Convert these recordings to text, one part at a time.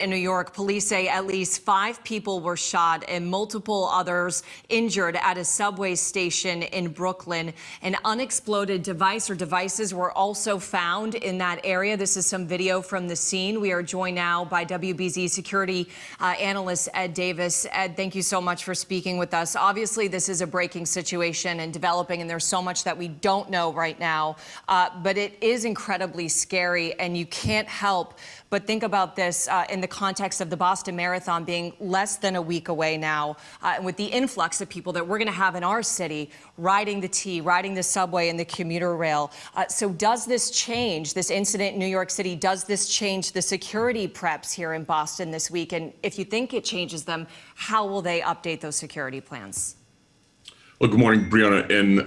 In New York, police say at least 5 people were shot and multiple others injured at a subway station in Brooklyn. An unexploded device or devices were also found in that area. This is some video from the scene. We are joined now by WBZ security analyst Ed Davis. Ed, thank you so much for speaking with us. Obviously, this is a breaking situation and developing, and there's so much that we don't know right now. But it is incredibly scary, and you can't help but think about this in the context of the Boston Marathon being less than a week away now, and with the influx of people that we're going to have in our city riding the T, riding the subway and the commuter rail. So does this change, this incident in New York City, does this change the security preps here in Boston this week? And if you think it changes them, how will they update those security plans? Well, good morning, Brianna, and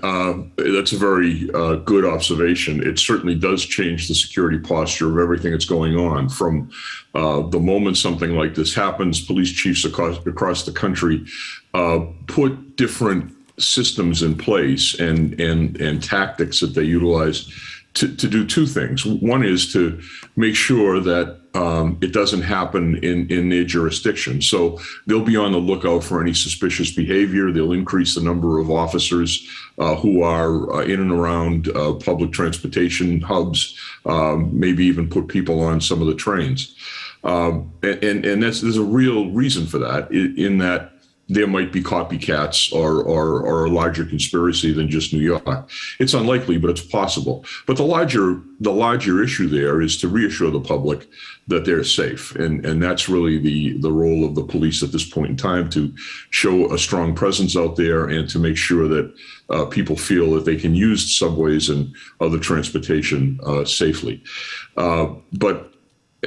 that's a very good observation. It certainly does change the security posture of everything that's going on. From the moment something like this happens, police chiefs across the country put different systems in place and tactics that they utilize to do 2 things. One is to make sure that it doesn't happen in their jurisdiction. So they'll be on the lookout for any suspicious behavior. They'll increase the number of officers who are in and around public transportation hubs, maybe even put people on some of the trains. And there's a real reason for that, in that there might be copycats or a larger conspiracy than just New York. It's unlikely, but it's possible. But the larger issue there is to reassure the public that they're safe. And that's really the role of the police at this point in time, to show a strong presence out there and to make sure that people feel that they can use subways and other transportation safely. But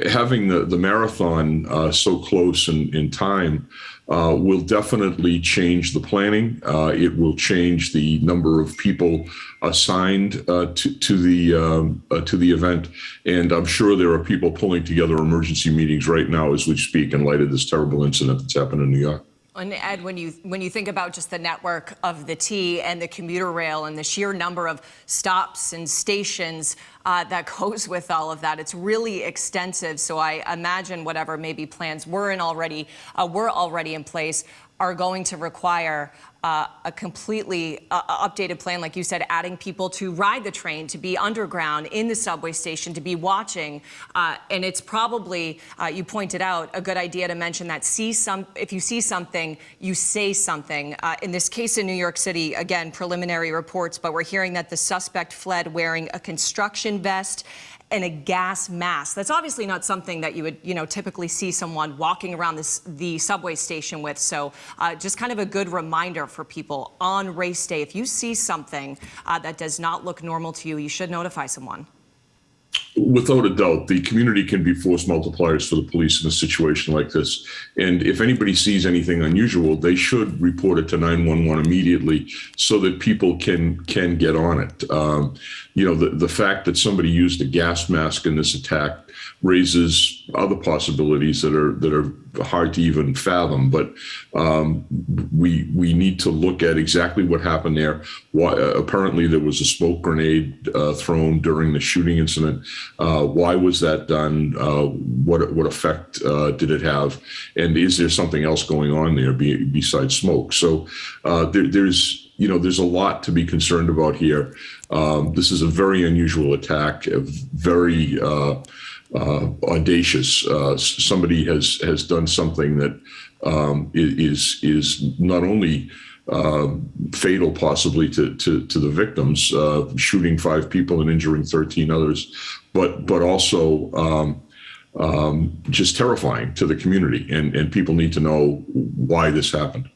having the marathon so close in time will definitely change the planning. It will change the number of people assigned to the event, and I'm sure there are people pulling together emergency meetings right now as we speak in light of this terrible incident that's happened in New York. And Ed, when you think about just the network of the T and the commuter rail and the sheer number of stops and stations that goes with all of that, it's really extensive. So I imagine whatever maybe plans were already in place are going to require a completely updated plan, like you said, adding people to ride the train, to be underground in the subway station, to be watching. And it's probably, you pointed out, a good idea to mention that if you see something, you say something. In this case in New York City, again, preliminary reports, but we're hearing that the suspect fled wearing a construction vest and a gas mask. That's obviously not something that you would, typically see someone walking around the subway station with. So just kind of a good reminder for people on race day, if you see something that does not look normal to you, you should notify someone. Without a doubt, the community can be force multipliers for the police in a situation like this. And if anybody sees anything unusual, they should report it to 911 immediately so that people can get on it. The fact that somebody used a gas mask in this attack raises other possibilities that are hard to even fathom. But we need to look at exactly what happened there. Apparently there was a smoke grenade thrown during the shooting incident. Why was that done? What effect did it have? And is there something else going on there besides smoke? So there's a lot to be concerned about here. This is a very unusual attack, very audacious. Somebody has done something that is not only fatal possibly to the victims, shooting 5 people and injuring 13 others, but also just terrifying to the community, and people need to know why this happened.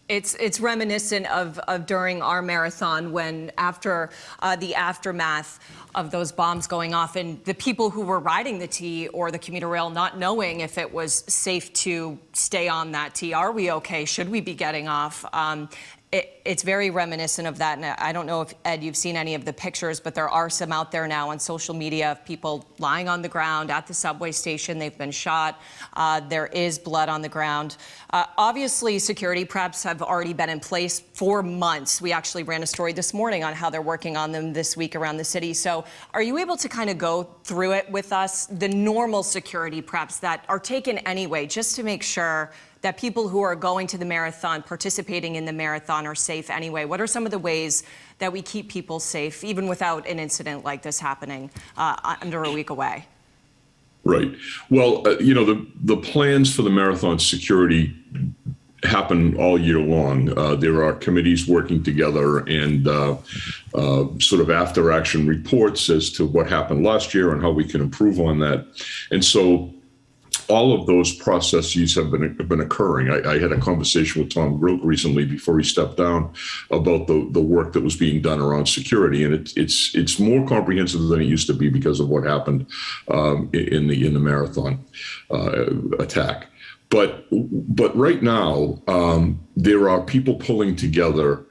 It's reminiscent of during our marathon, when after the aftermath of those bombs going off and the people who were riding the T or the commuter rail not knowing if it was safe to stay on that T. Are we okay? Should we be getting off? It's very reminiscent of that. And I don't know if, Ed, you've seen any of the pictures, but there are some out there now on social media of people lying on the ground at the subway station. They've been shot. There is blood on the ground. Obviously, security preps have already been in place for 4 months. We actually ran a story this morning on how they're working on them this week around the city. So are you able to kind of go through it with us, the normal security preps that are taken anyway, just to make sure that people who are going to the marathon, participating in the marathon, are safe anyway? What are some of the ways that we keep people safe, even without an incident like this happening under a week away? Right. Well, the plans for the marathon security happen all year long. There are committees working together and sort of after action reports as to what happened last year and how we can improve on that. And so all of those processes have been occurring. I had a conversation with Tom Grote recently before he stepped down about the work that was being done around security, and it's more comprehensive than it used to be because of what happened in the marathon attack. But right now, there are people pulling together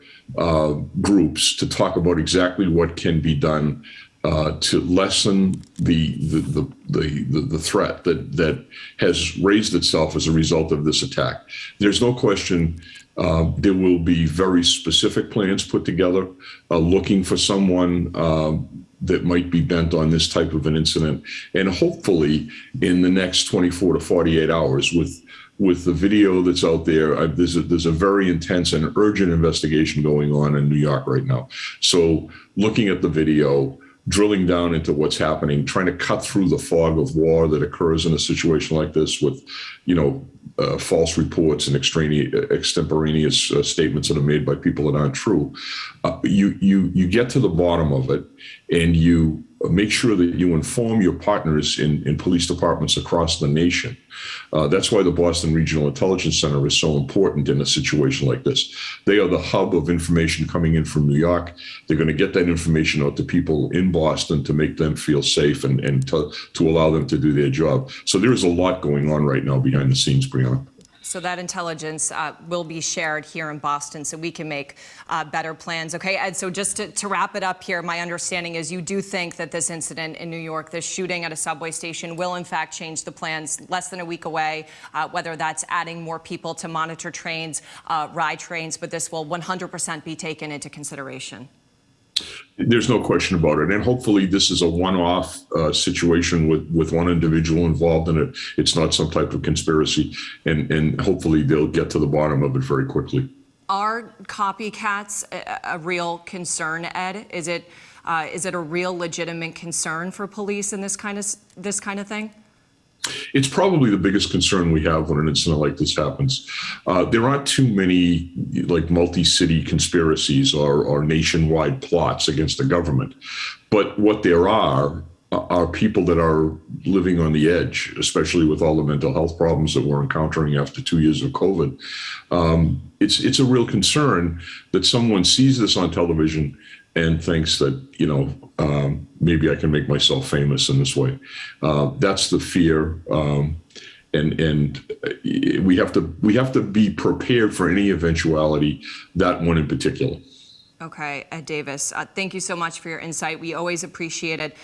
groups to talk about exactly what can be done to lessen the threat that has raised itself as a result of this attack. There's no question there will be very specific plans put together looking for someone that might be bent on this type of an incident. And hopefully in the next 24 to 48 hours with the video that's out there, there's a very intense and urgent investigation going on in New York right now. So looking at the video, drilling down into what's happening, trying to cut through the fog of war that occurs in a situation like this with, false reports and extemporaneous statements that are made by people that aren't true. You get to the bottom of it, and you make sure that you inform your partners in police departments across the nation. That's why the Boston Regional Intelligence Center is so important in a situation like this. They are the hub of information coming in from New York. They're going to get that information out to people in Boston to make them feel safe and to allow them to do their job. So there is a lot going on right now behind the scenes, Brianna. So that intelligence will be shared here in Boston so we can make better plans. Okay, Ed, so just to wrap it up here, my understanding is you do think that this incident in New York, this shooting at a subway station, will in fact change the plans less than a week away, whether that's adding more people to monitor trains, ride trains, but this will 100% be taken into consideration. There's no question about it. And hopefully this is a one-off situation with one individual involved in it. It's not some type of conspiracy. And hopefully they'll get to the bottom of it very quickly. Are copycats a real concern, Ed? Is it a real legitimate concern for police in this kind of thing? It's probably the biggest concern we have when an incident like this happens. There aren't too many multi-city conspiracies or nationwide plots against the government. But what there are people that are living on the edge, especially with all the mental health problems that we're encountering after 2 years of COVID. It's a real concern that someone sees this on television and thinks that, maybe I can make myself famous in this way. That's the fear. And we have to be prepared for any eventuality, that one in particular. Okay, Ed Davis, thank you so much for your insight. We always appreciate it.